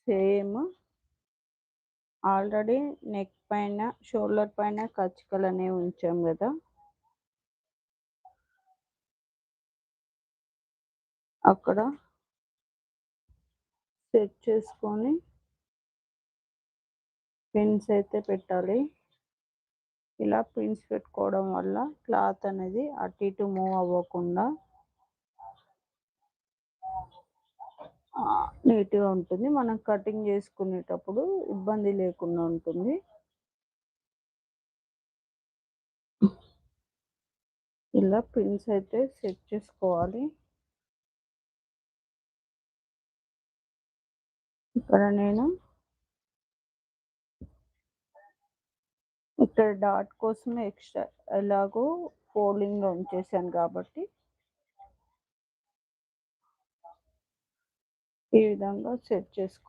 Same already neck పైన, shoulder పైన కచ్చికలనేవి ఉంచాం గదా! అక్కడ సెట్ చేసుకొని పిన్స్ అయితే పెట్టాలి. ఇలా పిన్స్ పెట్టుకోవడం వల్ల క్లాత్ అనేది అటు ఇటు మూవ్ అవ్వకుండా నీట్‌గా ఉంటుంది. మనం కటింగ్ చేసుకునేటప్పుడు ఇబ్బంది లేకుండా ఉంటుంది. ఇలా పిన్స్ అయితే సెట్ చేసుకోవాలి. ఇక్కడ నేను ఇక్కడ డాట్ కోసం ఎక్స్‌ట్రా ఎలాగో ఫోల్డింగ్‌లో ఉంచేసాను కాబట్టి ఈ విధంగా సెట్ చేసుకొని